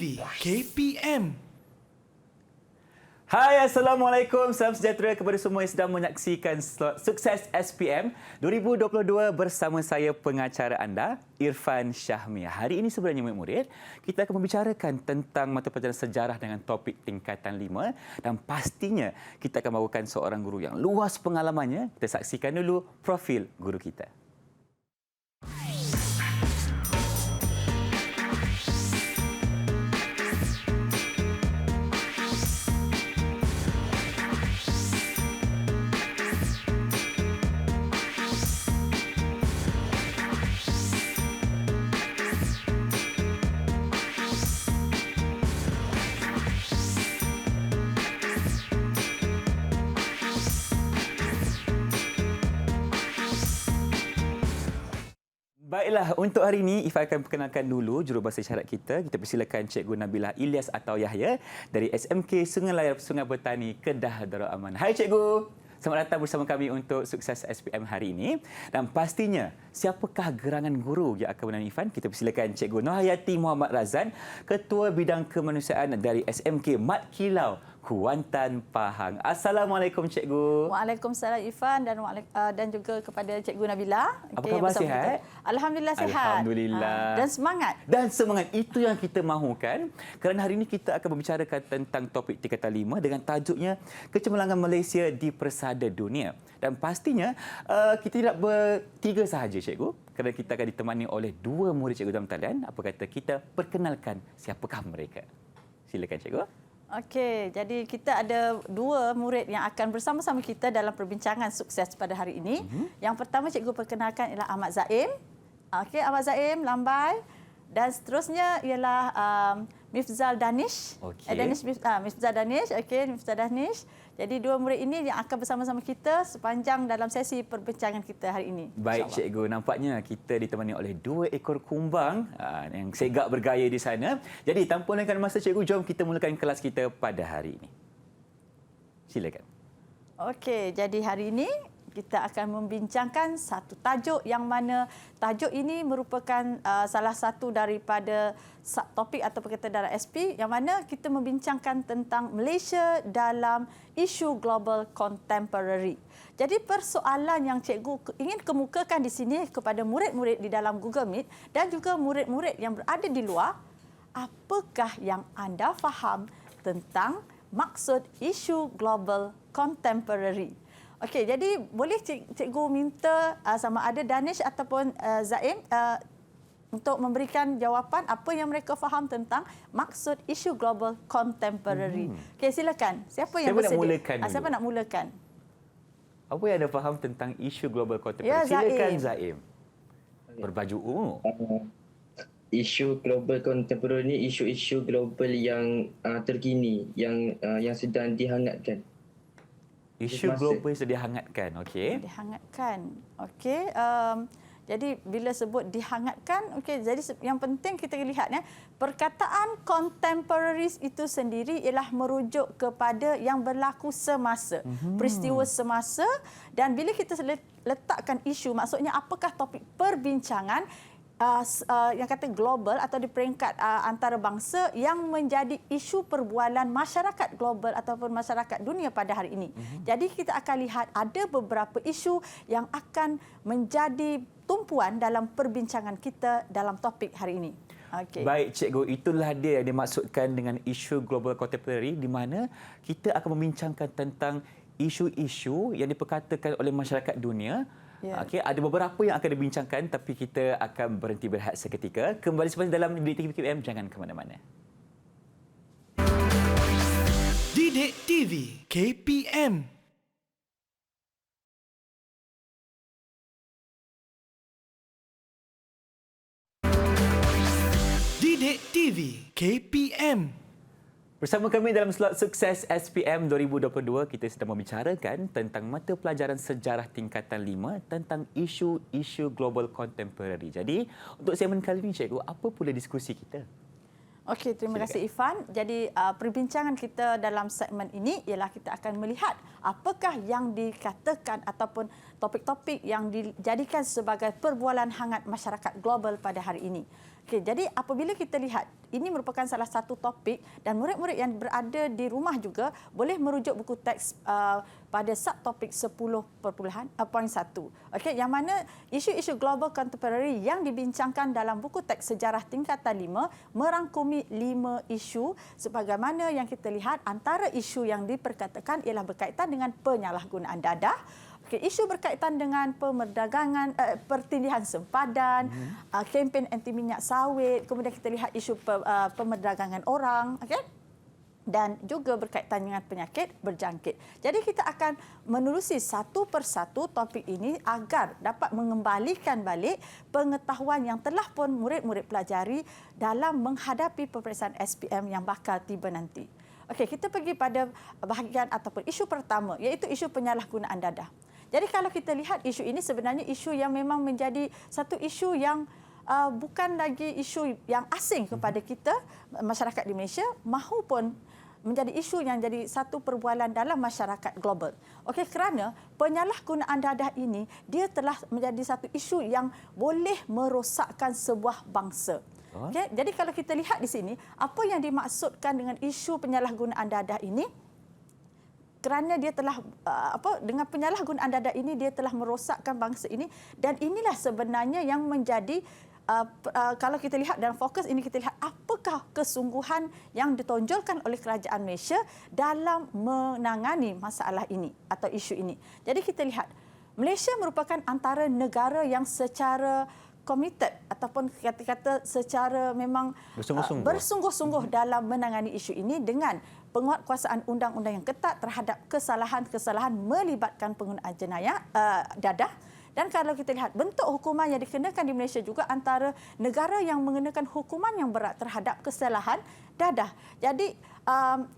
TV KPM. Hai, Assalamualaikum. Salam sejahtera kepada semua yang sedang menyaksikan slot Sukses SPM 2022 bersama saya pengacara anda, Irfan Syahmi. Hari ini sebenarnya murid-murid, kita akan membicarakan tentang mata pelajaran sejarah dengan topik tingkatan 5 dan pastinya kita akan bawakan seorang guru yang luas pengalamannya. Kita saksikan dulu profil guru kita. Baiklah, untuk hari ini Ifah akan perkenalkan dulu jurubahasa isyarat kita. Kita persilakan Cikgu Nabilah Ilyas atau Yahya dari SMK Sungai Layar Sungai Bertani, Kedah Darul Aman. Hai Cikgu, selamat datang bersama kami untuk Sukses SPM hari ini. Dan pastinya, siapakah gerangan guru yang akan menemani Ifan? Kita persilakan Cikgu Nohayati Muhammad Razan, Ketua Bidang Kemanusiaan dari SMK Mat Kilau, Kuantan, Pahang. Assalamualaikum Cikgu. Waalaikumsalam Ifan dan juga kepada Cikgu Nabila. Apa khabar, sihat? Alhamdulillah sihat. Alhamdulillah. Dan semangat. Dan semangat, itu yang kita mahukan. Kerana hari ini kita akan membicarakan tentang topik tingkatan 5 dengan tajuknya Kecemerlangan Malaysia di Persada Dunia. Dan pastinya kita tidak bertiga sahaja Cikgu. Kerana kita akan ditemani oleh dua murid Cikgu dalam talian. Apa kata kita perkenalkan siapakah mereka? Silakan Cikgu. Okey, jadi kita ada dua murid yang akan bersama-sama kita dalam perbincangan sukses pada hari ini. Yang pertama cikgu perkenalkan ialah Ahmad Zaim. Okey, Ahmad Zaim lambai, dan seterusnya ialah Mifzal Danish. Okey. Mifzal Danish. Okey, Mifzal Danish. Jadi dua murid ini yang akan bersama-sama kita sepanjang dalam sesi perbincangan kita hari ini. Baik Cikgu, nampaknya kita ditemani oleh dua ekor kumbang yang segak bergaya di sana. Jadi tanpa lengahkan masa Cikgu, jom kita mulakan kelas kita pada hari ini. Silakan. Okey, jadi hari ini kita akan membincangkan satu tajuk yang mana tajuk ini merupakan salah satu daripada topik atau kita dalam SP yang mana kita membincangkan tentang Malaysia dalam isu global contemporary. Jadi persoalan yang cikgu ingin kemukakan di sini kepada murid-murid di dalam Google Meet dan juga murid-murid yang berada di luar, apakah yang anda faham tentang maksud isu global contemporary? Okey, jadi boleh cikgu minta sama ada Danish ataupun Zaim untuk memberikan jawapan apa yang mereka faham tentang maksud isu global contemporary. Okey, silakan. Siapa yang bersedia? Siapa nak mulakan? Apa yang anda faham tentang isu global contemporary? Ya, silakan Zaim. Berbaju ungu. Isu global contemporary ni isu-isu global yang terkini yang sedang dihangatkan. Isu global yang dihangatkan, okey. Dihangatkan. Okey, jadi bila sebut dihangatkan, okey, jadi yang penting kita lihat perkataan contemporaries itu sendiri ialah merujuk kepada yang berlaku semasa, peristiwa semasa, dan bila kita letakkan isu, maksudnya apakah topik perbincangan yang kata global atau di peringkat antarabangsa yang menjadi isu perbualan masyarakat global ataupun masyarakat dunia pada hari ini. Jadi kita akan lihat ada beberapa isu yang akan menjadi tumpuan dalam perbincangan kita dalam topik hari ini. Okay. Baik Cikgu, itulah dia yang dimaksudkan dengan isu global contemporary di mana kita akan membincangkan tentang isu-isu yang diperkatakan oleh masyarakat dunia. Yeah. Okey, ada beberapa yang akan dibincangkan tapi kita akan berhenti berehat seketika. Kembali selepas dalam Didik TV KPM, jangan ke mana-mana. Didik TV KPM. Didik TV KPM. Bersama kami dalam slot Sukses SPM 2022, kita sedang membicarakan tentang mata pelajaran sejarah tingkatan 5 tentang isu-isu global contemporary. Jadi, untuk segmen kali ini, Cikgu, apa pula diskusi kita? Okey, terima kasih Ifan. Jadi perbincangan kita dalam segmen ini ialah kita akan melihat apakah yang dikatakan ataupun topik-topik yang dijadikan sebagai perbualan hangat masyarakat global pada hari ini. Okey, jadi apabila kita lihat ini merupakan salah satu topik dan murid-murid yang berada di rumah juga boleh merujuk buku teks pada subtopik 10.1. Okey, yang mana isu-isu global contemporary yang dibincangkan dalam buku teks sejarah tingkatan 5 merangkumi 5 isu sebagaimana yang kita lihat antara isu yang diperkatakan ialah berkaitan dengan penyalahgunaan dadah. Okay, isu berkaitan dengan pemerdagangan, pertindihan sempadan, kempen anti minyak sawit, kemudian kita lihat isu pemerdagangan orang, okay? Dan juga berkaitan dengan penyakit berjangkit. Jadi kita akan menerusi satu persatu topik ini agar dapat mengembalikan balik pengetahuan yang telah pun murid-murid pelajari dalam menghadapi peperiksaan SPM yang bakal tiba nanti. Okey, kita pergi pada bahagian ataupun isu pertama iaitu isu penyalahgunaan dadah. Jadi kalau kita lihat isu ini sebenarnya isu yang memang menjadi satu isu yang bukan lagi isu yang asing kepada kita masyarakat di Malaysia mahupun menjadi isu yang jadi satu perbualan dalam masyarakat global. Okey, kerana penyalahgunaan dadah ini dia telah menjadi satu isu yang boleh merosakkan sebuah bangsa. Okay, jadi kalau kita lihat di sini apa yang dimaksudkan dengan isu penyalahgunaan dadah ini, kerana dia telah dengan penyalahgunaan dadah ini dia telah merosakkan bangsa ini dan inilah sebenarnya yang menjadi kalau kita lihat dalam fokus ini kita lihat apakah kesungguhan yang ditonjolkan oleh kerajaan Malaysia dalam menangani masalah ini atau isu ini. Jadi kita lihat Malaysia merupakan antara negara yang secara committed ataupun kata-kata secara memang bersungguh-sungguh dalam menangani isu ini dengan penguatkuasaan undang-undang yang ketat terhadap kesalahan-kesalahan melibatkan penggunaan jenayah dadah. Dan kalau kita lihat bentuk hukuman yang dikenakan di Malaysia juga antara negara yang mengenakan hukuman yang berat terhadap kesalahan dadah. Jadi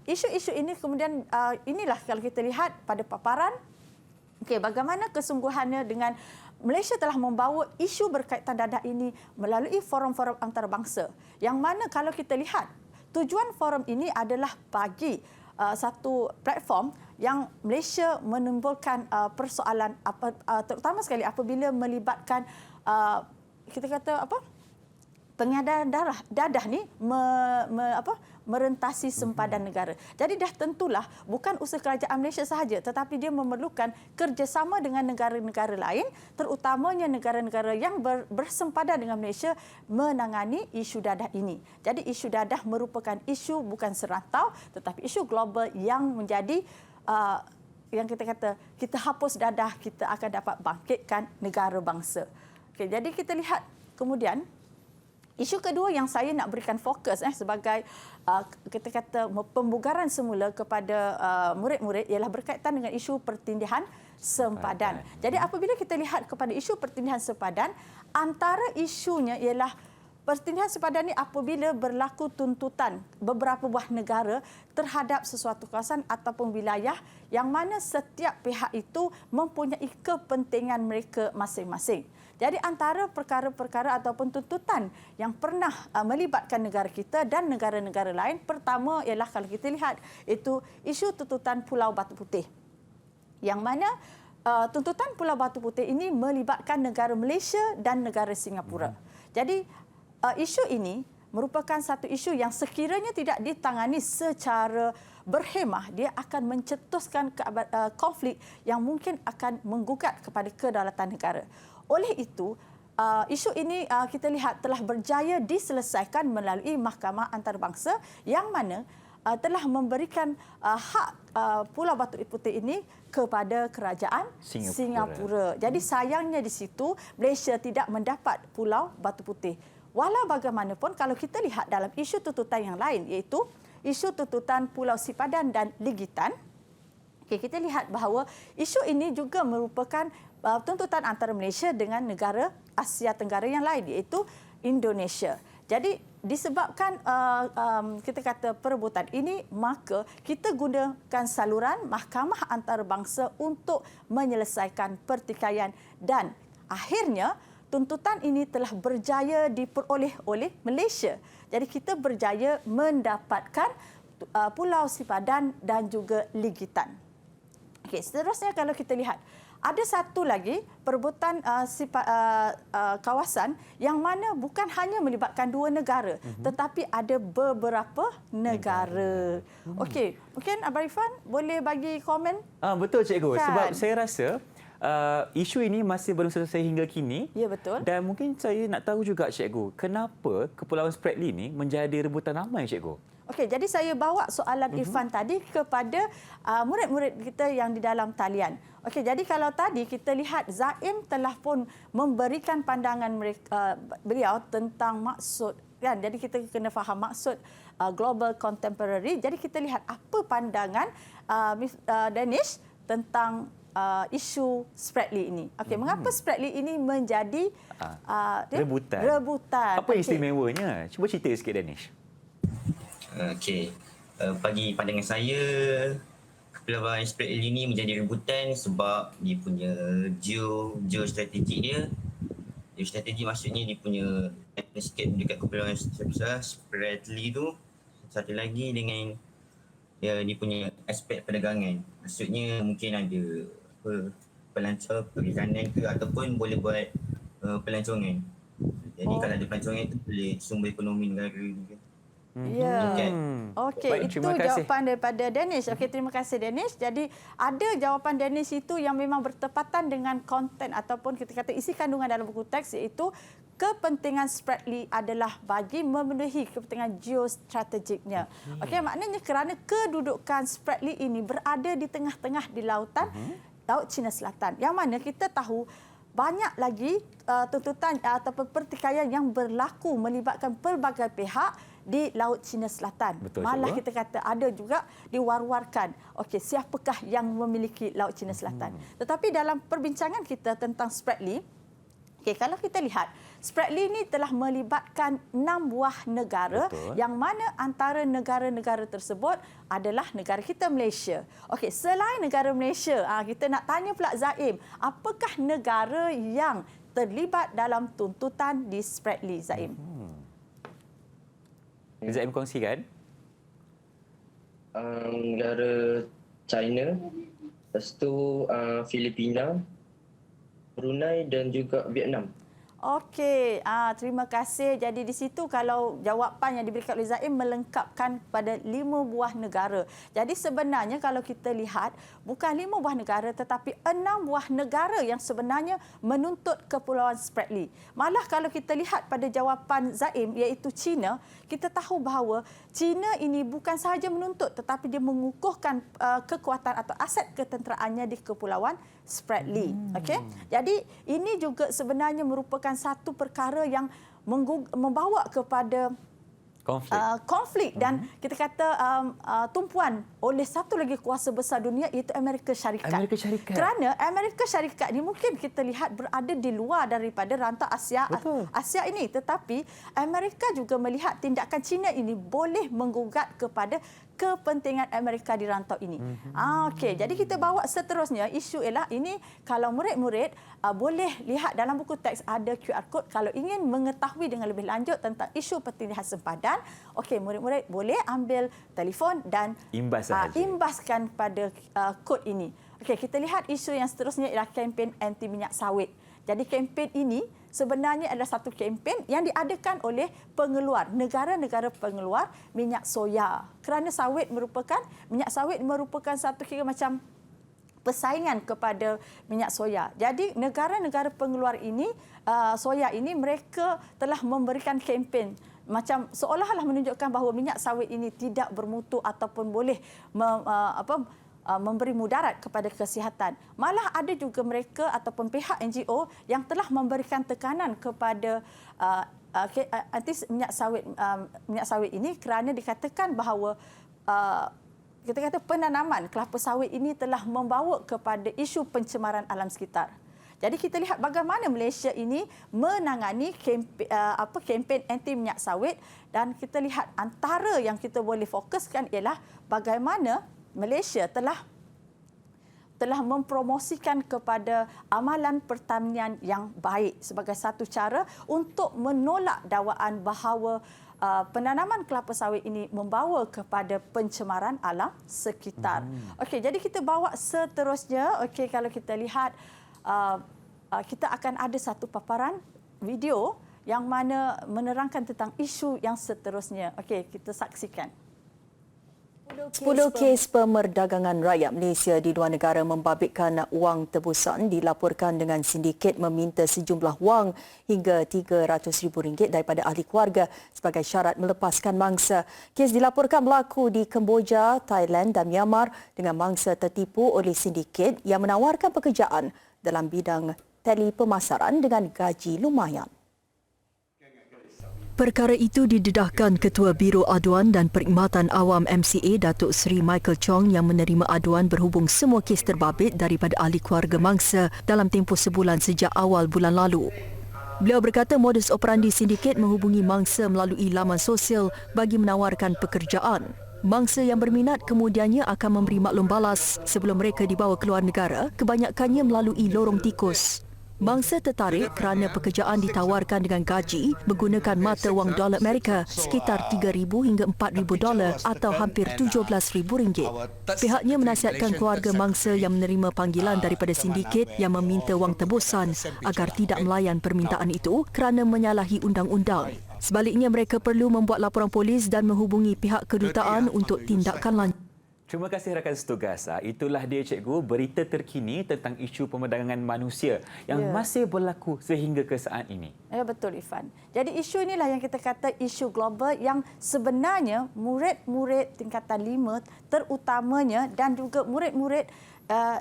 isu-isu ini kemudian inilah kalau kita lihat pada paparan bagaimana kesungguhannya dengan Malaysia telah membawa isu berkaitan dadah ini melalui forum-forum antarabangsa. Yang mana kalau kita lihat tujuan forum ini adalah bagi satu platform yang Malaysia menimbulkan persoalan terutama sekali apabila melibatkan kita kata pengedaran dadah ni merentasi sempadan negara. Jadi dah tentulah bukan usaha kerajaan Malaysia sahaja tetapi dia memerlukan kerjasama dengan negara-negara lain terutamanya negara-negara yang bersempadan dengan Malaysia menangani isu dadah ini. Jadi isu dadah merupakan isu bukan serantau tetapi isu global yang menjadi yang kita kata kita hapus dadah kita akan dapat bangkitkan negara bangsa. Okey, jadi kita lihat kemudian isu kedua yang saya nak berikan fokus sebagai kita kata pembugaran semula kepada murid-murid ialah berkaitan dengan isu pertindihan sempadan. Jadi apabila kita lihat kepada isu pertindihan sempadan, antara isunya ialah pertindihan sempadan ini apabila berlaku tuntutan beberapa buah negara terhadap sesuatu kawasan ataupun wilayah yang mana setiap pihak itu mempunyai kepentingan mereka masing-masing. Jadi antara perkara-perkara ataupun tuntutan yang pernah melibatkan negara kita dan negara-negara lain, pertama ialah kalau kita lihat itu isu tuntutan Pulau Batu Putih. Yang mana tuntutan Pulau Batu Putih ini melibatkan negara Malaysia dan negara Singapura. Jadi isu ini merupakan satu isu yang sekiranya tidak ditangani secara berhemah, dia akan mencetuskan konflik yang mungkin akan menggugat kepada kedaulatan negara. Oleh itu, isu ini kita lihat telah berjaya diselesaikan melalui Mahkamah Antarabangsa yang mana telah memberikan hak Pulau Batu Putih ini kepada kerajaan Singapura. Jadi sayangnya di situ Malaysia tidak mendapat Pulau Batu Putih. Walau bagaimanapun kalau kita lihat dalam isu tuntutan yang lain iaitu isu tuntutan Pulau Sipadan dan Ligitan, kita lihat bahawa isu ini juga merupakan tuntutan antara Malaysia dengan negara Asia Tenggara yang lain iaitu Indonesia. Jadi disebabkan kita kata perebutan ini maka kita gunakan saluran Mahkamah Antarabangsa untuk menyelesaikan pertikaian dan akhirnya tuntutan ini telah berjaya diperoleh oleh Malaysia. Jadi kita berjaya mendapatkan Pulau Sipadan dan juga Ligitan. Okey, seterusnya kalau kita lihat, ada satu lagi perebutan kawasan yang mana bukan hanya melibatkan dua negara, tetapi ada beberapa negara. Okey, mungkin Abang Irfan boleh bagi komen? Betul cikgu. Kan? Sebab saya rasa isu ini masih belum selesai hingga kini. Ya, betul. Dan mungkin saya nak tahu juga cikgu, kenapa Kepulauan Spratly ini menjadi rebutan ramai cikgu? Okey, jadi saya bawa soalan Irfan tadi kepada murid-murid kita yang di dalam talian. Okey, jadi kalau tadi kita lihat Zaim telah pun memberikan pandangan beliau tentang maksud, kan? Jadi kita kena faham maksud global contemporary. Jadi kita lihat apa pandangan Danish tentang isu Spratly ini. Okey, mengapa Spratly ini menjadi rebutan? Apa istimewanya? Cuba cerita sikit Danish. Okey. Bagi pandangan saya, Kepulauan Spratly ini menjadi rebutan sebab dia punya geostrategik dia. Geostrategi maksudnya dia punya sikit dekat Kepulauan Spratly tu. Satu lagi dengan dia punya aspek perdagangan. Maksudnya mungkin ada perikanan ke ataupun boleh buat pelancongan. Jadi kalau ada pelancongan itu boleh sumber ekonomi negara juga. Ya. Okey, Baik, itu terima kasih. jawapan daripada Danish. Okey, terima kasih Danish. Jadi ada jawapan Danish itu yang memang bertepatan dengan konten ataupun kita kata isi kandungan dalam buku teks, iaitu kepentingan Spratly adalah bagi memenuhi kepentingan geostrategiknya. Okey, maknanya kerana kedudukan Spratly ini berada di tengah-tengah di lautan Laut Cina Selatan, yang mana kita tahu banyak lagi tuntutan ataupun pertikaian yang berlaku melibatkan pelbagai pihak di Laut Cina Selatan. Betul, Malah cikgu. kita kata ada juga diwar-warkan, okey, siapakah yang memiliki Laut Cina Selatan. Tetapi dalam perbincangan kita tentang Spratly, okey, kalau kita lihat, Spratly ini telah melibatkan 6 buah negara. Betul. Yang mana antara negara-negara tersebut adalah negara kita, Malaysia. Okey, selain negara Malaysia, kita nak tanya pula Zaim, apakah negara yang terlibat dalam tuntutan di Spratly, Zaim? Zaim kongsikan. Negara China, lepas tu Filipina, Brunei dan juga Vietnam. Okey, terima kasih. Jadi di situ kalau jawapan yang diberikan oleh Zaim melengkapkan pada 5 buah negara. Jadi sebenarnya kalau kita lihat, bukan 5 buah negara tetapi 6 buah negara yang sebenarnya menuntut Kepulauan Spratly. Malah kalau kita lihat pada jawapan Zaim iaitu China, kita tahu bahawa China ini bukan sahaja menuntut tetapi dia mengukuhkan kekuatan atau aset ketenteraannya di Kepulauan Spratly. Okey. Jadi ini juga sebenarnya merupakan satu perkara yang membawa kepada konflik dan kita kata tumpuan oleh satu lagi kuasa besar dunia, iaitu Amerika Syarikat. Amerika Syarikat. Kerana Amerika Syarikat ni mungkin kita lihat berada di luar daripada rantau Asia. Betul. Asia ini, tetapi Amerika juga melihat tindakan China ini boleh menggugat kepada kepentingan Amerika di rantau ini. Okey, jadi kita bawa seterusnya isu ialah ini, kalau murid-murid boleh lihat dalam buku teks ada QR code kalau ingin mengetahui dengan lebih lanjut tentang isu pertindahan sempadan. Okey, murid-murid boleh ambil telefon dan imbaskan pada kod ini. Okey, kita lihat isu yang seterusnya ialah kempen anti minyak sawit. Jadi kempen ini sebenarnya adalah satu kempen yang diadakan oleh pengeluar, negara-negara pengeluar minyak soya. Kerana minyak sawit merupakan satu kira macam persaingan kepada minyak soya. Jadi negara-negara pengeluar ini, soya ini, mereka telah memberikan kempen macam seolah-olah menunjukkan bahawa minyak sawit ini tidak bermutu ataupun boleh memberi mudarat kepada kesihatan. Malah ada juga mereka ataupun pihak NGO yang telah memberikan tekanan kepada anti minyak sawit ini kerana dikatakan bahawa kita kata penanaman kelapa sawit ini telah membawa kepada isu pencemaran alam sekitar. Jadi kita lihat bagaimana Malaysia ini menangani kempen anti minyak sawit, dan kita lihat antara yang kita boleh fokuskan ialah bagaimana Malaysia telah telah mempromosikan kepada amalan pertanian yang baik sebagai satu cara untuk menolak dakwaan bahawa penanaman kelapa sawit ini membawa kepada pencemaran alam sekitar. Okey, jadi kita bawa seterusnya. Okey, kalau kita lihat kita akan ada satu paparan video yang mana menerangkan tentang isu yang seterusnya. Okey, kita saksikan. 10 kes pemerdagangan rakyat Malaysia di luar negara membabitkan wang tebusan dilaporkan dengan sindiket meminta sejumlah wang hingga RM300,000 daripada ahli keluarga sebagai syarat melepaskan mangsa. Kes dilaporkan berlaku di Kemboja, Thailand dan Myanmar dengan mangsa tertipu oleh sindiket yang menawarkan pekerjaan dalam bidang telepemasaran dengan gaji lumayan. Perkara itu didedahkan Ketua Biro Aduan dan Perkhidmatan Awam MCA Datuk Seri Michael Chong yang menerima aduan berhubung semua kes terbabit daripada ahli keluarga mangsa dalam tempoh sebulan sejak awal bulan lalu. Beliau berkata modus operandi sindiket menghubungi mangsa melalui laman sosial bagi menawarkan pekerjaan. Mangsa yang berminat kemudiannya akan memberi maklum balas sebelum mereka dibawa ke luar negara, kebanyakannya melalui lorong tikus. Mangsa tertarik kerana pekerjaan ditawarkan dengan gaji menggunakan mata wang dolar Amerika sekitar $3,000 hingga $4,000 atau hampir RM17,000. Pihaknya menasihatkan keluarga mangsa yang menerima panggilan daripada sindiket yang meminta wang tebusan agar tidak melayan permintaan itu kerana menyalahi undang-undang. Sebaliknya, mereka perlu membuat laporan polis dan menghubungi pihak kedutaan untuk tindakan lanjut. Terima kasih rakan setugas. Itulah dia cikgu, berita terkini tentang isu pemerdagangan manusia yang masih berlaku sehingga ke saat ini. Ya, betul Irfan. Jadi isu inilah yang kita kata isu global yang sebenarnya murid-murid tingkatan 5 terutamanya dan juga murid-murid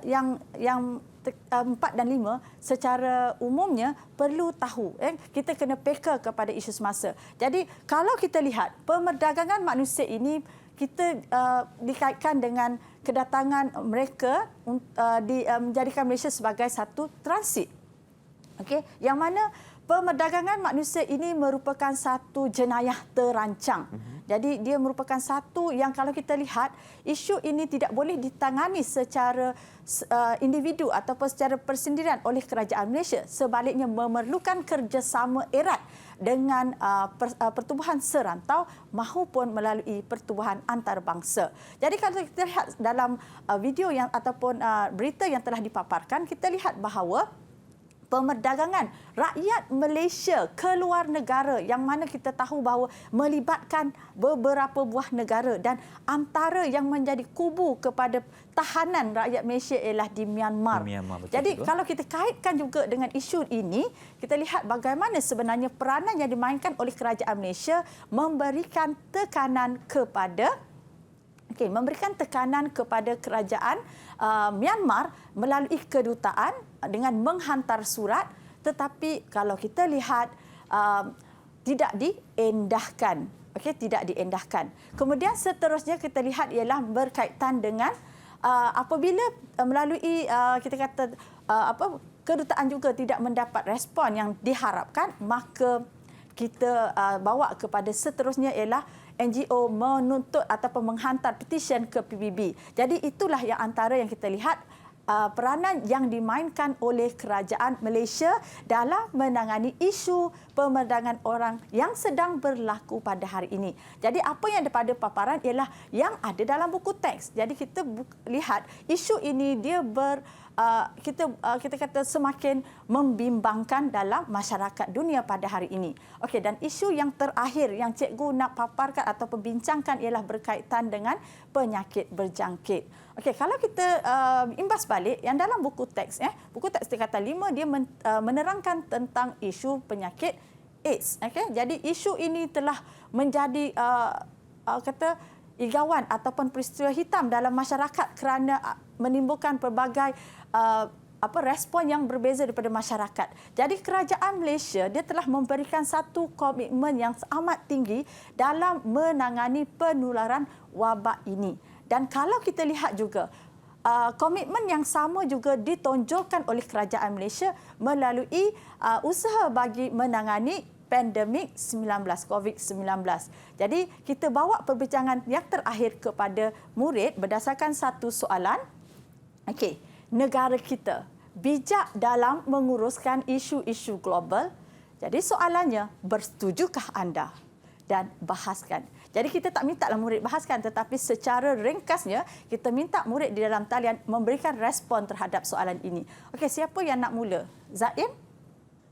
yang 4 dan 5 secara umumnya perlu tahu. Kita kena peka kepada isu semasa. Jadi kalau kita lihat pemerdagangan manusia ini kita dikaitkan dengan kedatangan mereka menjadikan Malaysia sebagai satu transit. Okey, yang mana pemerdagangan manusia ini merupakan satu jenayah terancang. Jadi dia merupakan satu yang kalau kita lihat isu ini tidak boleh ditangani secara individu ataupun secara persendirian oleh kerajaan Malaysia. Sebaliknya memerlukan kerjasama erat dengan pertubuhan serantau mahupun melalui pertubuhan antarabangsa. Jadi kalau kita lihat dalam video yang ataupun berita yang telah dipaparkan, kita lihat bahawa pemerdagangan rakyat Malaysia ke luar negara yang mana kita tahu bahawa melibatkan beberapa buah negara dan antara yang menjadi kubu kepada tahanan rakyat Malaysia ialah di Myanmar. Jadi kalau kita kaitkan juga dengan isu ini, kita lihat bagaimana sebenarnya peranan yang dimainkan oleh kerajaan Malaysia memberikan tekanan kepada kerajaan Myanmar melalui kedutaan dengan menghantar surat, tetapi kalau kita lihat tidak diendahkan. Tidak diendahkan. Kemudian seterusnya kita lihat ialah berkaitan dengan apabila melalui kedutaan juga tidak mendapat respon yang diharapkan, maka kita bawa kepada seterusnya ialah NGO menuntut ataupun menghantar petisyen ke PBB. Jadi itulah yang antara yang kita lihat peranan yang dimainkan oleh kerajaan Malaysia dalam menangani isu pemerdagangan orang yang sedang berlaku pada hari ini. Jadi apa yang ada pada paparan ialah yang ada dalam buku teks. Jadi kita lihat isu ini dia kita kata semakin membimbangkan dalam masyarakat dunia pada hari ini. Okey, dan isu yang terakhir yang cikgu nak paparkan atau membincangkan ialah berkaitan dengan penyakit berjangkit. Okey, kalau kita imbas balik yang dalam buku teks buku teks tingkatan 5 dia menerangkan tentang isu penyakit AIDS. Okey, jadi isu ini telah menjadi igawan ataupun peristiwa hitam dalam masyarakat kerana menimbulkan pelbagai respon yang berbeza daripada masyarakat. Jadi kerajaan Malaysia dia telah memberikan satu komitmen yang amat tinggi dalam menangani penularan wabak ini. Dan kalau kita lihat juga komitmen yang sama juga ditonjolkan oleh kerajaan Malaysia melalui usaha bagi menangani pandemik 19 COVID-19. Jadi kita bawa perbincangan yang terakhir kepada murid berdasarkan satu soalan. Okey, negara kita bijak dalam menguruskan isu-isu global? Jadi soalannya, bersetujukah anda? Dan bahaskan. Jadi kita tak minta lah murid bahaskan, tetapi secara ringkasnya kita minta murid di dalam talian memberikan respon terhadap soalan ini. Okey, siapa yang nak mula? Zaim?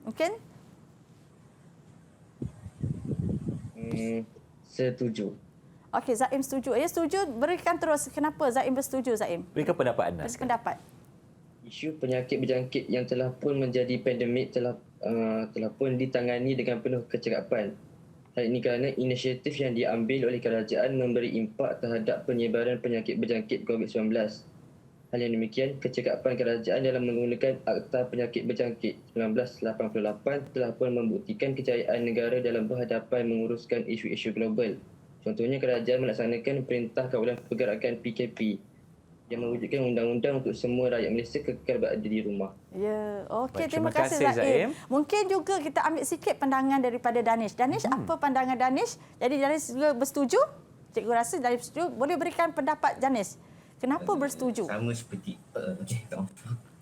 Mungkin? Setuju. Okey, Zaim setuju. Ya, setuju. Berikan terus. Kenapa Zaim bersetuju, Zaim? Berikan pendapat anda. Beri pendapat. Isu penyakit berjangkit yang telah pun menjadi pandemik telah pun ditangani dengan penuh kecekapan. Hal ini kerana inisiatif yang diambil oleh kerajaan memberi impak terhadap penyebaran penyakit berjangkit COVID-19. Hal yang demikian, kecekapan kerajaan dalam menggunakan Akta Penyakit Berjangkit 1988 telah pun membuktikan kejayaan negara dalam berhadapan menguruskan isu-isu global. Contohnya, kerajaan melaksanakan Perintah Kawalan Pergerakan PKP yang mewujudkan undang-undang untuk semua rakyat Malaysia kekal berada di rumah. Ya, okey, Baik, terima terima kasih kasih, Zaim. Zaim. Mungkin juga kita ambil sikit pandangan daripada Danish. Danish, apa pandangan Danish? Jadi Danish juga bersetuju? Cikgu rasa Danish bersetuju. Boleh berikan pendapat Danish? Kenapa bersetuju? Sama seperti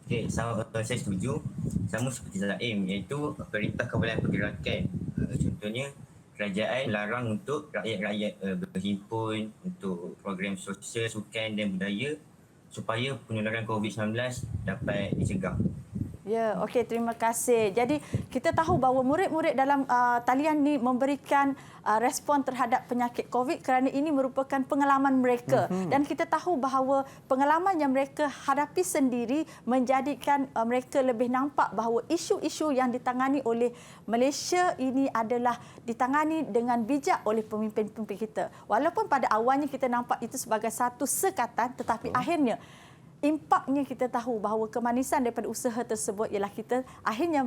saya setuju. Sama seperti Zaim, iaitu Perintah Kawalan Pergerakan. Contohnya, kerajaan larang untuk rakyat-rakyat berhimpun untuk program sosial, sukan dan budaya supaya penularan COVID-19 dapat dicegah. Ya, okey, terima kasih. Jadi kita tahu bahawa murid-murid dalam talian ni memberikan respon terhadap penyakit COVID kerana ini merupakan pengalaman mereka. Dan kita tahu bahawa pengalaman yang mereka hadapi sendiri menjadikan mereka lebih nampak bahawa isu-isu yang ditangani oleh Malaysia ini adalah ditangani dengan bijak oleh pemimpin-pemimpin kita. Walaupun pada awalnya kita nampak itu sebagai satu sekatan, tetapi akhirnya impaknya kita tahu bahawa kemanisan daripada usaha tersebut ialah kita akhirnya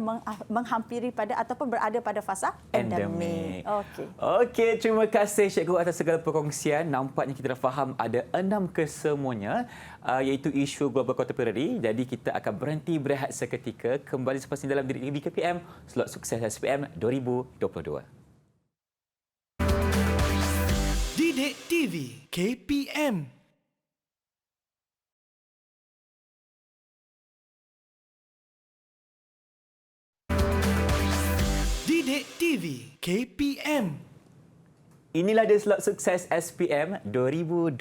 menghampiri pada ataupun berada pada fasa endemik. Okey. Okey, terima kasih Cikgu atas segala perkongsian. Nampaknya kita dah faham ada 6 kesemuanya iaitu isu global contemporary. Jadi kita akan berhenti berehat seketika. Kembali selepas ini dalam Didik TV KPM, slot sukses SPM 2022. Didik TV KPM. Didik TV KPM. Inilah dia slot sukses SPM 2022.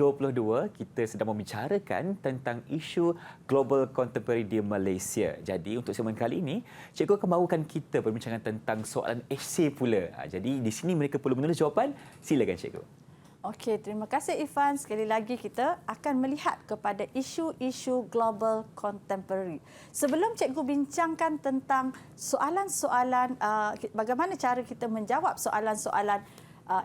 Kita sedang membicarakan tentang isu global contemporary di Malaysia. Jadi untuk segmen kali ini, cikgu akan bawakan kita perbincangan tentang soalan esei pula. Jadi di sini mereka perlu menulis jawapan. Silakan cikgu. Okey, terima kasih Ifan. Sekali lagi kita akan melihat kepada isu-isu global contemporary. Sebelum cikgu bincangkan tentang soalan-soalan bagaimana cara kita menjawab soalan-soalan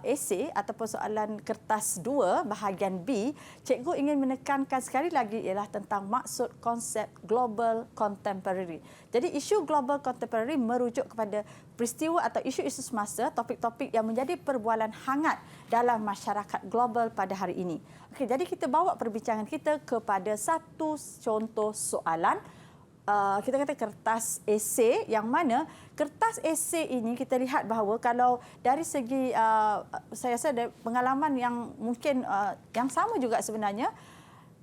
esei ataupun soalan kertas 2 bahagian B, cikgu ingin menekankan sekali lagi ialah tentang maksud konsep global contemporary. Jadi isu global contemporary merujuk kepada peristiwa atau isu-isu semasa, topik-topik yang menjadi perbualan hangat dalam masyarakat global pada hari ini. Okey, jadi kita bawa perbincangan kita kepada satu contoh soalan. Kita kata kertas esei, yang mana kertas esei ini kita lihat bahawa kalau dari segi saya rasa dari pengalaman yang mungkin yang sama juga sebenarnya,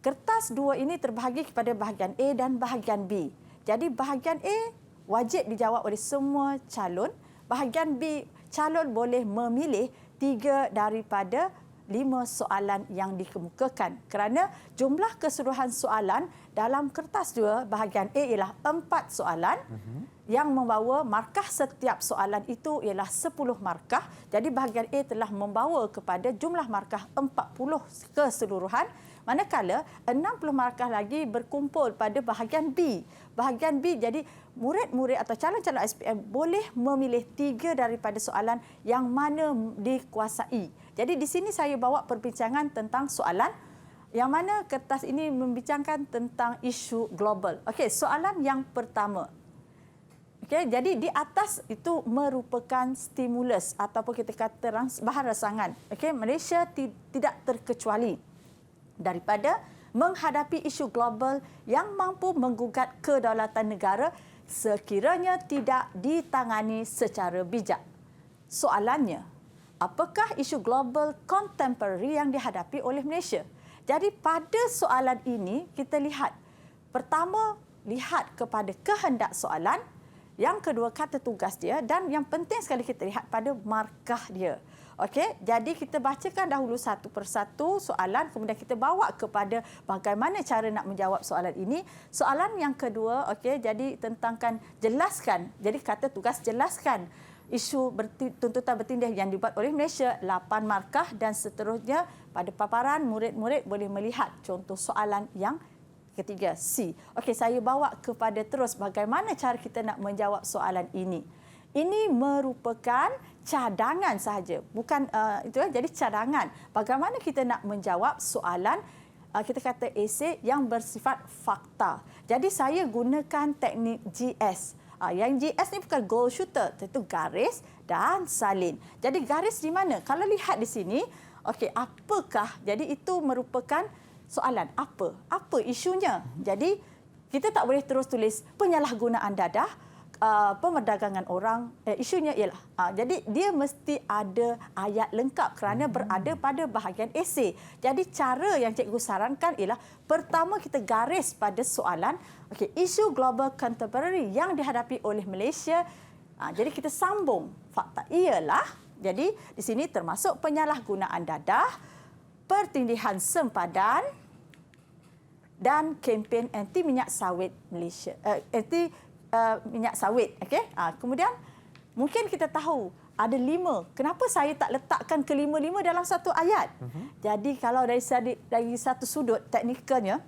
kertas 2 ini terbahagi kepada bahagian A dan bahagian B. Jadi bahagian A wajib dijawab oleh semua calon. Bahagian B, calon boleh memilih 3 daripada 5 soalan yang dikemukakan. Kerana jumlah keseluruhan soalan dalam kertas 2 bahagian A ialah 4 soalan yang membawa markah setiap soalan itu ialah 10 markah. Jadi bahagian A telah membawa kepada jumlah markah 40 keseluruhan. Manakala 60 markah lagi berkumpul pada bahagian B. Bahagian B, jadi murid-murid atau calon-calon SPM boleh memilih 3 daripada soalan yang mana dikuasai. Jadi di sini saya bawa perbincangan tentang soalan yang mana kertas ini membincangkan tentang isu global. Okey, soalan yang pertama. Okey, jadi di atas itu merupakan stimulus ataupun kita kata bahan rasangan. Okey, Malaysia tidak terkecuali daripada menghadapi isu global yang mampu menggugat kedaulatan negara sekiranya tidak ditangani secara bijak. Soalannya, apakah isu global contemporary yang dihadapi oleh Malaysia? Jadi pada soalan ini kita lihat pertama, lihat kepada kehendak soalan. Yang kedua, kata tugas dia. Dan yang penting sekali kita lihat pada markah dia. Okey, jadi kita bacakan dahulu satu persatu soalan, kemudian kita bawa kepada bagaimana cara nak menjawab soalan ini. Soalan yang kedua, okey, jadi tentangkan jelaskan. Jadi kata tugas jelaskan isu tuntutan bertindih yang dibuat oleh Malaysia, 8 markah dan seterusnya. Pada paparan, murid-murid boleh melihat contoh soalan yang ketiga, C. Okey, saya bawa kepada terus bagaimana cara kita nak menjawab soalan ini. Ini merupakan cadangan sahaja, bukan itu jadi cadangan. Bagaimana kita nak menjawab soalan kita kata esei yang bersifat fakta. Jadi saya gunakan teknik GS. Yang GS ni bukan goal shooter, itu garis dan salin. Jadi garis di mana? Kalau lihat di sini, okey, apakah? Jadi itu merupakan soalan apa? Apa isunya? Jadi kita tak boleh terus tulis penyalahgunaan dadah, pemerdagangan orang. Isunya ialah jadi dia mesti ada ayat lengkap kerana berada pada bahagian esei. Jadi cara yang cikgu sarankan ialah pertama kita garis pada soalan, okey, isu global contemporary yang dihadapi oleh Malaysia. Jadi kita sambung fakta ialah, jadi di sini termasuk penyalahgunaan dadah, pertindihan sempadan dan kempen anti minyak sawit Malaysia. Minyak sawit. Okay? Kemudian mungkin kita tahu ada 5. Kenapa saya tak letakkan kelima-lima dalam satu ayat? Jadi kalau dari satu sudut teknikalnya,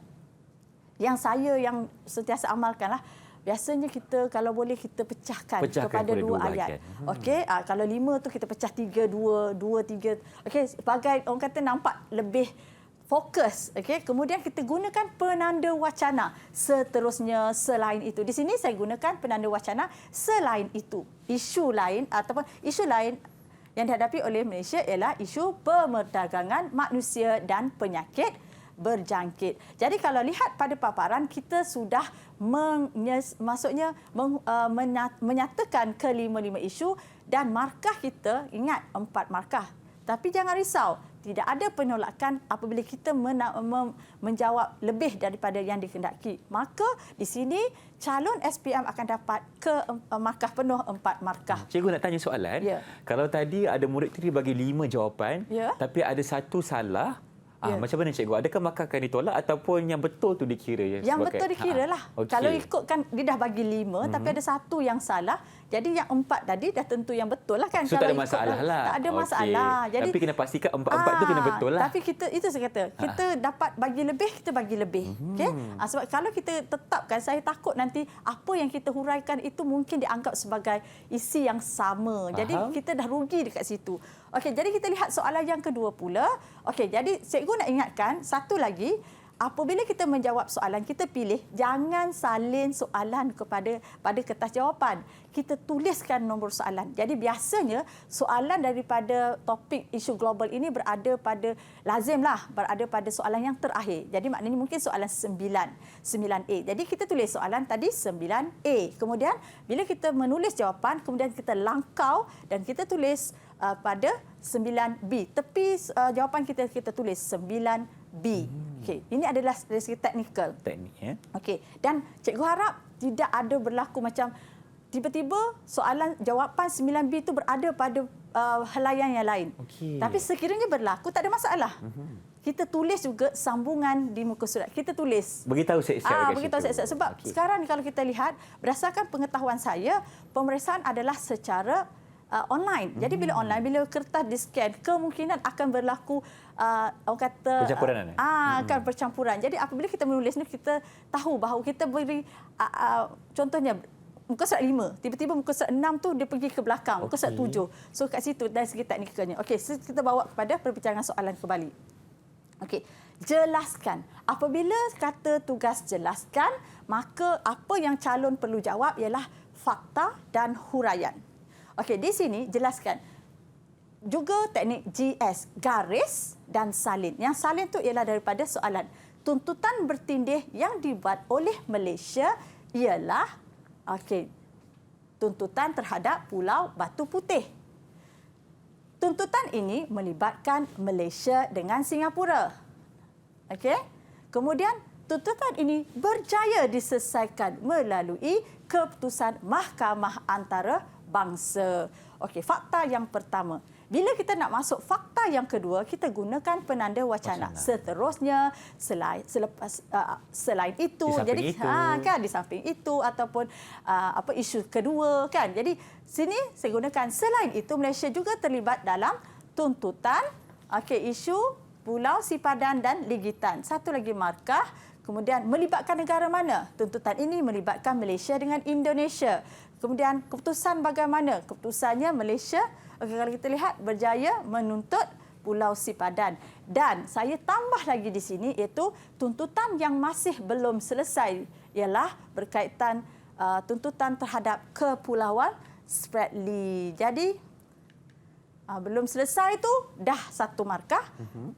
yang saya yang sentiasa amalkanlah, biasanya kita kalau boleh kita pecahkan kepada 2 ayat. Okey, kalau 5 tu kita pecah 3, 2, 3. Okey, sebagai orang kata nampak lebih fokus. Okey, kemudian kita gunakan penanda wacana. Seterusnya selain itu. Di sini saya gunakan penanda wacana selain itu. Isu lain ataupun isu lain yang dihadapi oleh Malaysia ialah isu pemerdagangan manusia dan penyakit berjangkit. Jadi kalau lihat pada paparan, kita sudah menyatakan kelima-lima isu dan markah kita, ingat 4 markah. Tapi jangan risau, tidak ada penolakan apabila kita menjawab lebih daripada yang dikehendaki. Maka di sini calon SPM akan dapat markah penuh 4 markah. Cikgu nak tanya soalan. Ya. Kalau tadi ada murid tu dia bagi 5 jawapan, Ya. tapi ada 1 salah, Ya. macam mana cikgu? Adakah markah akan ditolak ataupun yang betul tu dikira? Yang betul dikira lah. Okey. Kalau ikutkan dia dah bagi 5, tapi ada 1 yang salah. Jadi yang 4 tadi dah tentu yang betul lah kan. So Kalau tak ada masalah lah. Tak ada masalah. Jadi, tapi kena pastikan 4 tu kena betul lah. Tapi kita, itu saya kata, kita dapat bagi lebih, kita bagi lebih. Okay? Sebab kalau kita tetapkan, saya takut nanti apa yang kita huraikan itu mungkin dianggap sebagai isi yang sama. Jadi kita dah rugi dekat situ. Okey, jadi kita lihat soalan yang kedua pula. Okey, jadi cikgu nak ingatkan satu lagi, apabila kita menjawab soalan, kita pilih jangan salin soalan pada kertas jawapan. Kita tuliskan nombor soalan. Jadi biasanya soalan daripada topik isu global ini berada pada soalan yang terakhir. Jadi maknanya mungkin soalan 9A. Jadi kita tulis soalan tadi 9A. Kemudian bila kita menulis jawapan, kemudian kita langkau dan kita tulis pada 9B. Tepi jawapan kita tulis 9B. Okey, ini adalah dari segi teknikal. Teknik ya. Okey, dan cikgu harap tidak ada berlaku macam tiba-tiba soalan jawapan 9B itu berada pada helaian yang lain. Okey. Tapi sekiranya berlaku tak ada masalah. Kita tulis juga sambungan di muka surat. Kita tulis. Beritahu siap-siap. Beritahu siap-siap. Sebab sekarang kalau kita lihat, berdasarkan pengetahuan saya, pemeriksaan adalah secara online. Jadi bila online, bila kertas di-scan, kemungkinan akan berlaku orang kata percampuran. Akan percampuran. Jadi apabila kita menulis ni, kita tahu bahawa kita beri contohnya muka surat 5, tiba-tiba muka surat 6 tu dia pergi ke belakang, muka surat 7. So kat situ dari segi teknikalnya. Okey, kita bawa kepada perbincangan soalan kembali. Okey, jelaskan. Apabila kata tugas jelaskan, maka apa yang calon perlu jawab ialah fakta dan huraian. Okey, di sini jelaskan. Juga teknik GS, garis dan salin. Yang salin tu ialah daripada soalan. Tuntutan bertindih yang dibuat oleh Malaysia ialah tuntutan terhadap Pulau Batu Putih. Tuntutan ini melibatkan Malaysia dengan Singapura. Okey. Kemudian tuntutan ini berjaya diselesaikan melalui keputusan Mahkamah Antarabangsa. Okey, fakta yang pertama. Bila kita nak masuk fakta yang kedua, kita gunakan penanda wacana. Seterusnya, selain itu, jadi kan di samping itu ataupun isu kedua kan. Jadi sini saya gunakan selain itu, Malaysia juga terlibat dalam tuntutan isu Pulau Sipadan dan Ligitan. Satu lagi markah. Kemudian melibatkan negara mana? Tuntutan ini melibatkan Malaysia dengan Indonesia. Kemudian keputusan bagaimana? Keputusannya Malaysia, kalau kita lihat, berjaya menuntut Pulau Sipadan. Dan saya tambah lagi di sini iaitu tuntutan yang masih belum selesai ialah berkaitan tuntutan terhadap Kepulauan Spratly. Jadi belum selesai tu dah satu markah.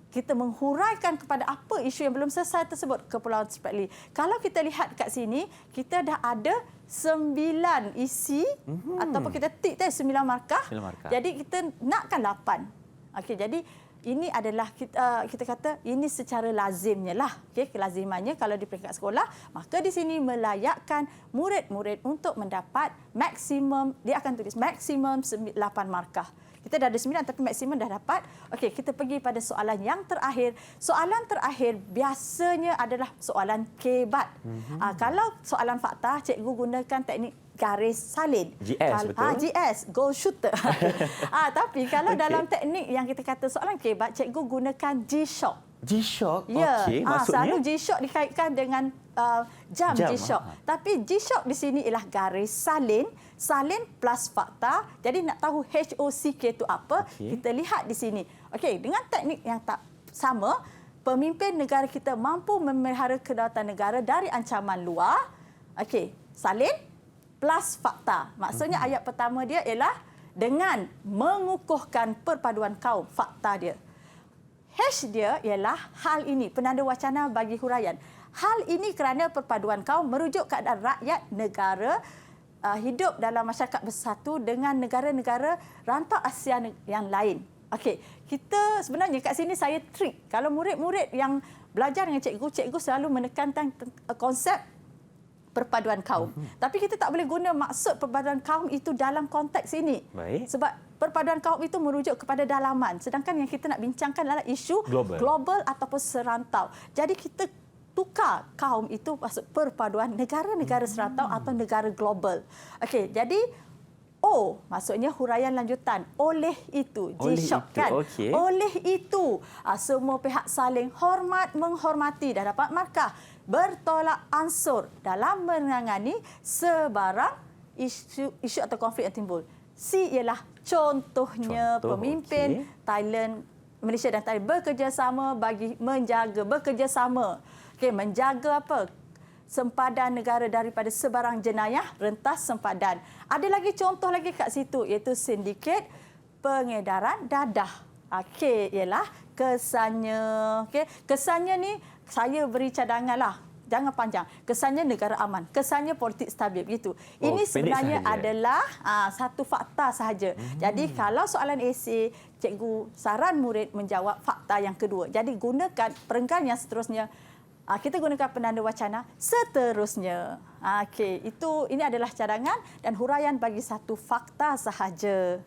Kita menghuraikan kepada apa isu yang belum selesai tersebut, Kepulauan Spratly. Kalau kita lihat kat sini, kita dah ada 9 isi ataupun kita tik 9 markah. Jadi kita nakkan 8. Okey, jadi ini adalah kita kata ini secara lazimnya lah. Okey, kelazimannya kalau di peringkat sekolah, maka di sini melayakkan murid-murid untuk mendapat maksimum, dia akan tulis maksimum 8 markah. Kita dah ada 9 tapi maksimum dah dapat. Okey, kita pergi pada soalan yang terakhir. Soalan terakhir biasanya adalah soalan kebat. Kalau soalan fakta, cikgu gunakan teknik garis salin. GS, betul? GS, goal shooter. Tapi kalau dalam teknik yang kita kata soalan kebat, cikgu gunakan G-Shock. G-Shock? Ya, Okey, maksudnya? selalu G-Shock dikaitkan dengan jam G-Shock. Tapi G-Shock di sini ialah garis salin plus fakta. Jadi nak tahu HOCK itu apa, kita lihat di sini. Okey, dengan teknik yang tak sama, pemimpin negara kita mampu memelihara kedaulatan negara dari ancaman luar. Okey, salin plus fakta. Maksudnya ayat pertama dia ialah dengan mengukuhkan perpaduan kaum, fakta dia. H dia ialah hal ini, penanda wacana bagi huraian. Hal ini kerana perpaduan kaum merujuk keadaan rakyat negara hidup dalam masyarakat bersatu dengan negara-negara rantau Asia yang lain. Okey, kita sebenarnya kat sini saya trik. Kalau murid-murid yang belajar dengan cikgu selalu menekankan konsep perpaduan kaum. Tapi kita tak boleh guna maksud perpaduan kaum itu dalam konteks ini. Baik. Sebab perpaduan kaum itu merujuk kepada dalaman. Sedangkan yang kita nak bincangkan adalah isu global ataupun serantau. Jadi kita tukar kaum itu maksud perpaduan negara-negara serantau atau negara global. Okey, jadi O maksudnya huraian lanjutan. Oleh itu, G-Shock kan. Okay. Oleh itu, semua pihak saling menghormati dah dapat markah. Bertolak ansur dalam menangani sebarang isu atau konflik yang timbul. C ialah contohnya pemimpin Thailand, Malaysia dan Thailand bekerjasama bagi bekerjasama. Okey, menjaga apa? Sempadan negara daripada sebarang jenayah, rentas sempadan. Ada lagi contoh lagi kat situ iaitu sindiket pengedaran dadah. Okey, ialah kesannya. Okey, kesannya ni saya beri cadanganlah. Jangan panjang. Kesannya negara aman, kesannya politik stabil begitu. Ini sebenarnya adalah satu fakta sahaja. Jadi kalau soalan esei, cikgu saran murid menjawab fakta yang kedua. Jadi gunakan perenggan yang seterusnya. Kita gunakan penanda wacana seterusnya. Okey, ini adalah cadangan dan huraian bagi satu fakta sahaja.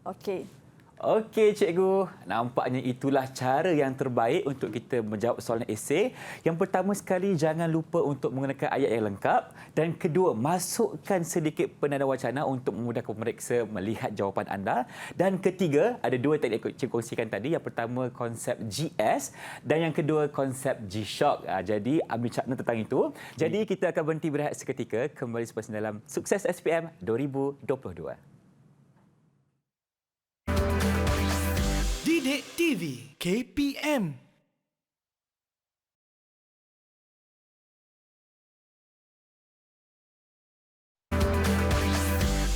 Okey. Okey, cikgu. Nampaknya itulah cara yang terbaik untuk kita menjawab soalan esei. Yang pertama sekali, jangan lupa untuk menggunakan ayat yang lengkap. Dan kedua, masukkan sedikit penanda wacana untuk memudahkan pemeriksa melihat jawapan anda. Dan ketiga, ada dua teknik yang cikgu kongsikan tadi. Yang pertama, konsep GS. Dan yang kedua, konsep G-Shock. Jadi, ambil catatan tentang itu. Jadi, kita akan berhenti berehat seketika. Kembali selepas dalam Sukses SPM 2022. Didik TV KPM.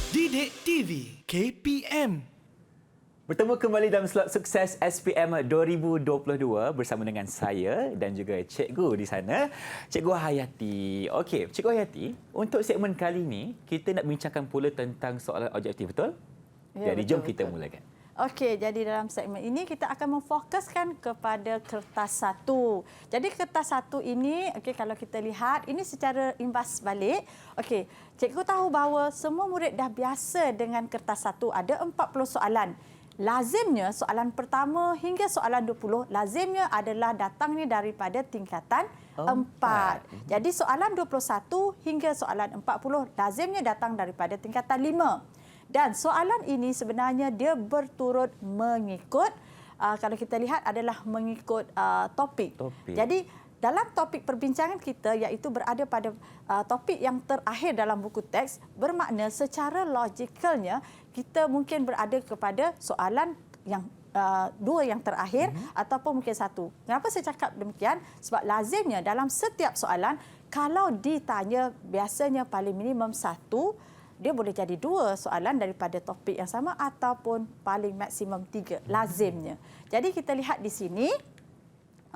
Didik TV KPM. Bertemu kembali dalam slot Sukses SPM 2022 bersama dengan saya dan juga cikgu di sana, Cikgu Hayati. Okey, Cikgu Hayati, untuk segmen kali ini kita nak bincangkan pula tentang soalan objektif, betul? Ya, jadi betul, jom kita betul. mulakan. Okey, jadi dalam segmen ini kita akan memfokuskan kepada kertas 1. Jadi kertas 1 ini, okey, kalau kita lihat ini secara imbas balik. Okey, cikgu tahu bahawa semua murid dah biasa dengan kertas 1. Ada 40 soalan. Lazimnya soalan pertama hingga soalan 20 lazimnya adalah datangnya daripada tingkatan 4. Jadi soalan 21 hingga soalan 40 lazimnya datang daripada tingkatan 5. Dan soalan ini sebenarnya dia berturut mengikut, kalau kita lihat adalah mengikut topik. Jadi dalam topik perbincangan kita iaitu berada pada topik yang terakhir dalam buku teks, bermakna secara logikalnya kita mungkin berada kepada soalan yang dua yang terakhir ataupun mungkin satu. Kenapa saya cakap demikian? Sebab lazimnya dalam setiap soalan kalau ditanya biasanya paling minimum satu, dia boleh jadi 2 soalan daripada topik yang sama ataupun paling maksimum 3 lazimnya. Jadi kita lihat di sini,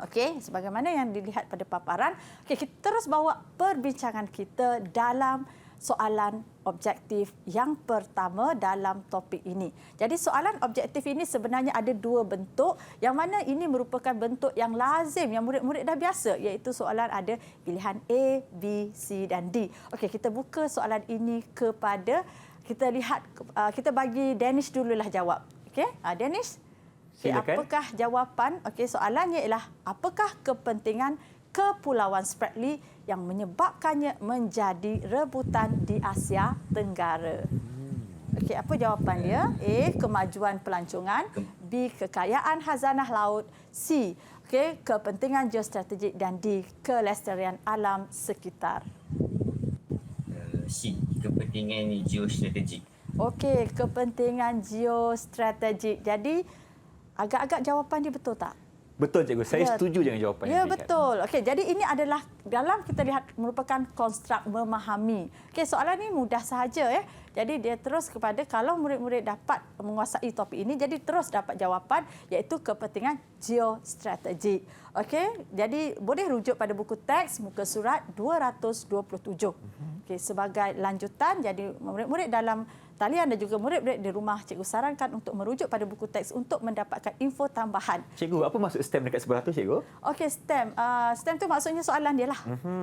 okey, sebagaimana yang dilihat pada paparan, okey, kita terus bawa perbincangan kita dalam soalan objektif yang pertama dalam topik ini. Jadi soalan objektif ini sebenarnya ada 2 bentuk, yang mana ini merupakan bentuk yang lazim yang murid-murid dah biasa, iaitu soalan ada pilihan A, B, C dan D. Okey, kita buka soalan ini kepada, kita lihat, kita bagi Danish dululah jawab. Okey, Danish. Okay, apakah jawapan? Okey, soalannya ialah apakah kepentingan Kepulauan Spratly yang menyebabkannya menjadi rebutan di Asia Tenggara? Okey, apa jawapan dia? A. Kemajuan pelancongan. B. Kekayaan khazanah laut. C. Okey, kepentingan geostrategik. Dan D. Kelestarian alam sekitar. C. Kepentingan geostrategik. Okey, kepentingan geostrategik. Jadi agak-agak jawapan dia betul tak? Betul cikgu, saya setuju dengan jawapan ya, yang diberikan. Betul. Okey, jadi ini adalah dalam kita lihat merupakan konstruk memahami. Okey, soalan ini mudah sahaja ya. Jadi dia terus kepada kalau murid-murid dapat menguasai topik ini, jadi terus dapat jawapan iaitu kepentingan geostrategik. Okey, jadi boleh rujuk pada buku teks muka surat 227. Okey, sebagai lanjutan, jadi murid-murid dalam talian dan juga murid-murid di rumah, cikgu sarankan untuk merujuk pada buku teks untuk mendapatkan info tambahan. Cikgu, apa maksud stem dekat sebelah tu, cikgu? Okey, stem. Stem tu maksudnya soalan dia lah.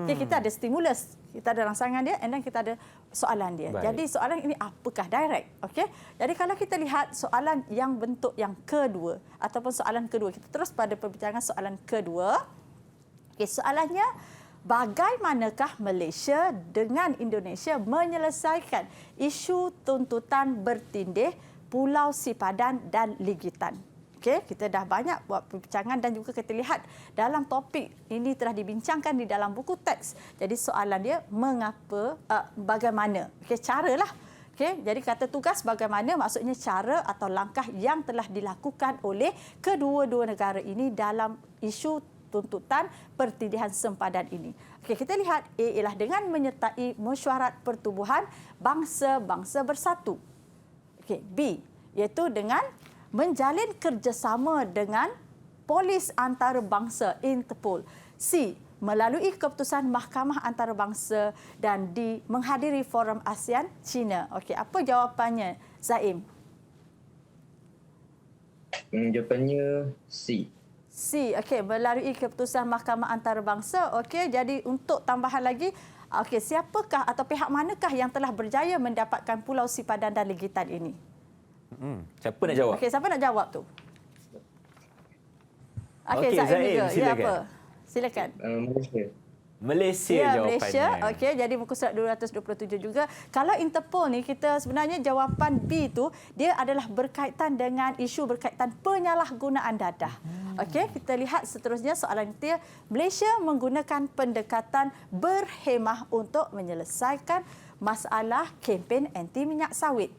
Okay, kita ada stimulus, kita ada rangsangan dia, and then kita ada soalan dia. Baik. Jadi soalan ini apakah direct? Okey. Jadi kalau kita lihat soalan yang bentuk yang kedua ataupun soalan kedua, kita terus pada perbincangan soalan kedua. Okey, soalannya, bagaimanakah Malaysia dengan Indonesia menyelesaikan isu tuntutan bertindih Pulau Sipadan dan Ligitan? Okey, kita dah banyak buat perbincangan dan juga kita lihat dalam topik ini telah dibincangkan di dalam buku teks. Jadi soalan dia mengapa, bagaimana? Okey, caralah. Okey, jadi kata tugas bagaimana maksudnya cara atau langkah yang telah dilakukan oleh kedua-dua negara ini dalam isu tuntutan pertindihan sempadan ini. Okey, kita lihat A ialah dengan menyertai mesyuarat pertubuhan bangsa-bangsa bersatu. Okey, B iaitu dengan menjalin kerjasama dengan polis antarabangsa Interpol. C melalui keputusan Mahkamah Antarabangsa dan D menghadiri Forum ASEAN China. Okey, apa jawapannya, Zaim? Jawapannya C. C. Okey, melalui keputusan Mahkamah Antarabangsa. Okey, jadi untuk tambahan lagi, okey, siapakah atau pihak manakah yang telah berjaya mendapatkan Pulau Sipadan dan Ligitan ini? Siapa nak jawab? Okey, siapa nak jawab tu? Okey, Okey, Zaim Zaim, juga. Ya, silakan. apa? Silakan. Malaysia. Malaysia Ya, jawapannya. Malaysia. Okey, jadi muka surat 227 juga. Kalau Interpol ni, kita sebenarnya jawapan B tu, dia adalah berkaitan dengan isu berkaitan penyalahgunaan dadah. Okey, kita lihat seterusnya soalan itu. Malaysia menggunakan pendekatan berhemah untuk menyelesaikan masalah kempen anti minyak sawit.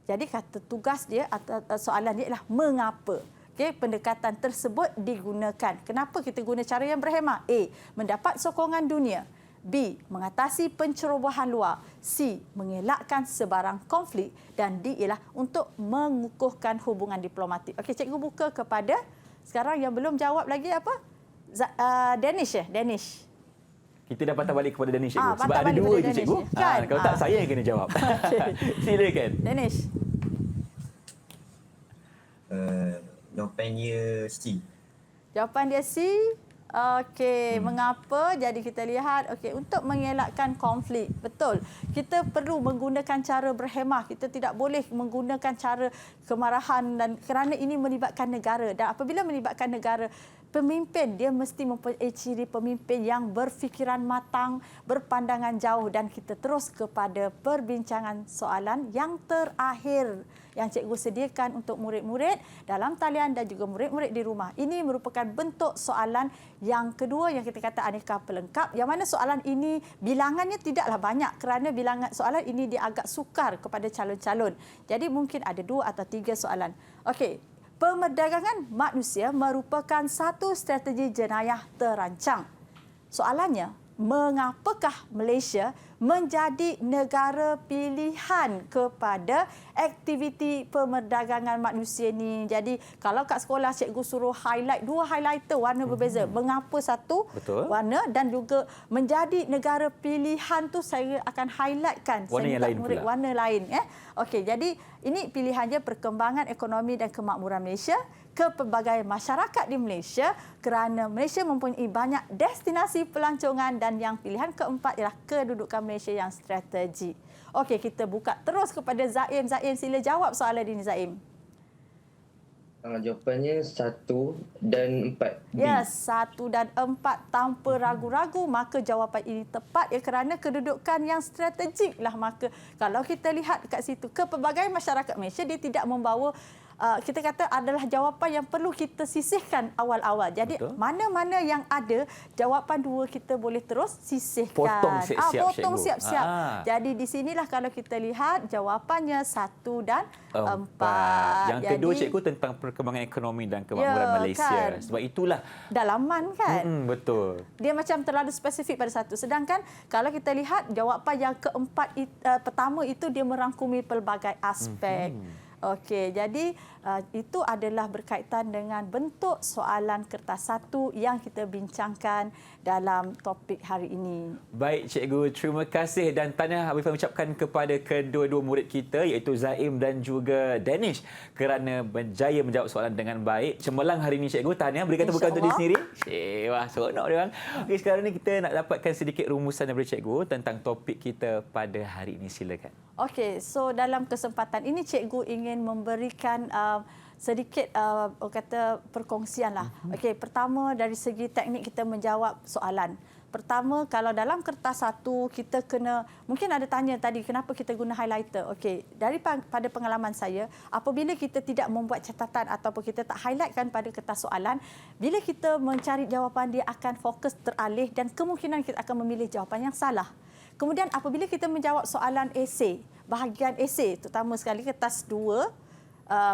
Jadi kata tugas dia atau soalan dia ialah mengapa? Okey, pendekatan tersebut digunakan. Kenapa kita guna cara yang berhemah? A. Mendapat sokongan dunia. B. Mengatasi pencerobohan luar. C. Mengelakkan sebarang konflik. Dan D ialah untuk mengukuhkan hubungan diplomatik. Okey, cikgu buka kepada sekarang yang belum jawab lagi apa? Danish ya? Danish. Kita dah patah balik kepada Danish, cikgu. Sebab patah ada balik dua kepada je, Danish, cikgu. kan? Kalau tak, saya yang kena jawab. Silakan. Danish. Jawapannya C. Jawapan dia C. Okey, mengapa? Jadi kita lihat, okey, untuk mengelakkan konflik. Betul. Kita perlu menggunakan cara berhemah. Kita tidak boleh menggunakan cara kemarahan dan kerana ini melibatkan negara. Dan apabila melibatkan negara, pemimpin dia mesti mempunyai ciri pemimpin yang berfikiran matang, berpandangan jauh, dan kita terus kepada perbincangan soalan yang terakhir yang cikgu sediakan untuk murid-murid dalam talian dan juga murid-murid di rumah. Ini merupakan bentuk soalan yang kedua yang kita kata aneka pelengkap, yang mana soalan ini bilangannya tidaklah banyak kerana bilangan soalan ini dia agak sukar kepada calon-calon. Jadi mungkin ada 2 atau 3 soalan. Okey, pemerdagangan manusia merupakan satu strategi jenayah terancang. Soalannya, mengapakah Malaysia menjadi negara pilihan kepada aktiviti pemerdagangan manusia ni? Jadi kalau kat sekolah cikgu suruh highlight 2 highlighter warna berbeza. Mengapa satu warna dan juga menjadi negara pilihan tu saya akan highlightkan Warna yang lain murid pula. warna lain. Okey, jadi ini pilihannya perkembangan ekonomi dan kemakmuran Malaysia ke pelbagai masyarakat di Malaysia kerana Malaysia mempunyai banyak destinasi pelancongan dan yang pilihan keempat ialah kedudukan Malaysia yang strategi. Okey, kita buka terus kepada Zaim. Zaim, sila jawab soalan ini, Zaim. Jawapannya 1 dan 4. B. Ya, 1 dan 4 tanpa ragu-ragu, maka jawapan ini tepat ya kerana kedudukan yang strategik lah. Maka kalau kita lihat kat situ, ke pelbagai masyarakat Malaysia dia tidak membawa kita kata adalah jawapan yang perlu kita sisihkan awal-awal. Jadi mana-mana yang ada jawapan 2 kita boleh terus sisihkan. Potong siap-siap, potong cikgu. siap-siap. Jadi di sinilah kalau kita lihat jawapannya 1 dan 4. Yang kedua cikgu tentang perkembangan ekonomi dan kemakmuran Malaysia. Kan? Sebab itulah dalaman kan. Betul. Dia macam terlalu spesifik pada satu. Sedangkan kalau kita lihat jawapan yang keempat pertama itu dia merangkumi pelbagai aspek. Okey, jadi itu adalah berkaitan dengan bentuk soalan kertas 1 yang kita bincangkan dalam topik hari ini. Baik cikgu, terima kasih dan tahniah Afifah ucapkan kepada kedua-dua murid kita iaitu Zaim dan juga Danish kerana berjaya menjawab soalan dengan baik. Cemerlang hari ini cikgu, tahniah, berikan tepukan untuk diri sendiri. Wah, seronok dia orang. Okey, sekarang ni kita nak dapatkan sedikit rumusan daripada cikgu tentang topik kita pada hari ini, silakan. Okey, so dalam kesempatan ini cikgu ingin memberikan sedikit kata perkongsian lah. Okey, pertama dari segi teknik kita menjawab soalan. Pertama, kalau dalam kertas 1 kita kena, mungkin ada tanya tadi kenapa kita guna highlighter. Okey, daripada pengalaman saya, apabila kita tidak membuat catatan ataupun kita tak highlightkan pada kertas soalan, bila kita mencari jawapan dia akan fokus teralih dan kemungkinan kita akan memilih jawapan yang salah. Kemudian apabila kita menjawab soalan esei, bahagian esei, terutama sekali kertas 2,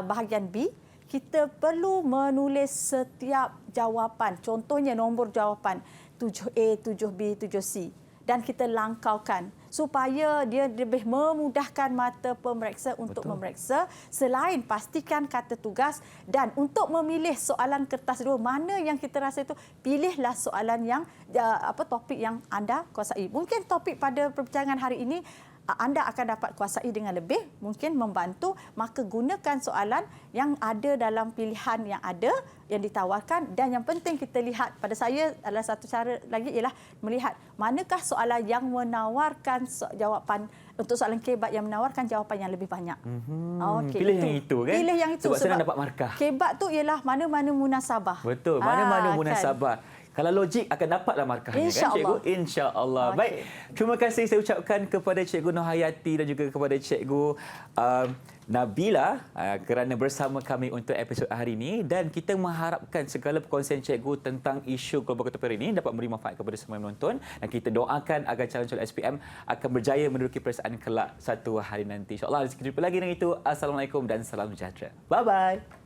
bahagian B, kita perlu menulis setiap jawapan. Contohnya nombor jawapan 7A, 7B, 7C. Dan kita langkaukan supaya dia lebih memudahkan mata pemeriksa untuk memeriksa. Selain pastikan kata tugas dan untuk memilih soalan kertas 2 mana yang kita rasa itu, pilihlah soalan yang topik yang anda kuasai. Mungkin topik pada perbincangan hari ini anda akan dapat kuasai dengan lebih, mungkin membantu, maka gunakan soalan yang ada dalam pilihan yang ada, yang ditawarkan. Dan yang penting kita lihat, pada saya adalah satu cara lagi ialah melihat manakah soalan yang menawarkan jawapan, untuk soalan kebat yang menawarkan jawapan yang lebih banyak. Okay, pilih yang itu kan? Pilih yang itu sebab senang dapat markah. Kebat tu ialah mana-mana munasabah. Betul, mana-mana munasabah. Kan? Kalau logik akan dapatlah markahnya kan cikgu? InsyaAllah. Okay. Baik, terima kasih saya ucapkan kepada Cikgu Nurhayati dan juga kepada Cikgu Nabila kerana bersama kami untuk episod hari ini, dan kita mengharapkan segala perkongsian cikgu tentang isu global contemporary ini dapat memberi manfaat kepada semua yang menonton, dan kita doakan agar calon-calon SPM akan berjaya menduduki peperiksaan kelak satu hari nanti. InsyaAllah, kita jumpa lagi dengan itu. Assalamualaikum dan salam sejahtera. Bye-bye.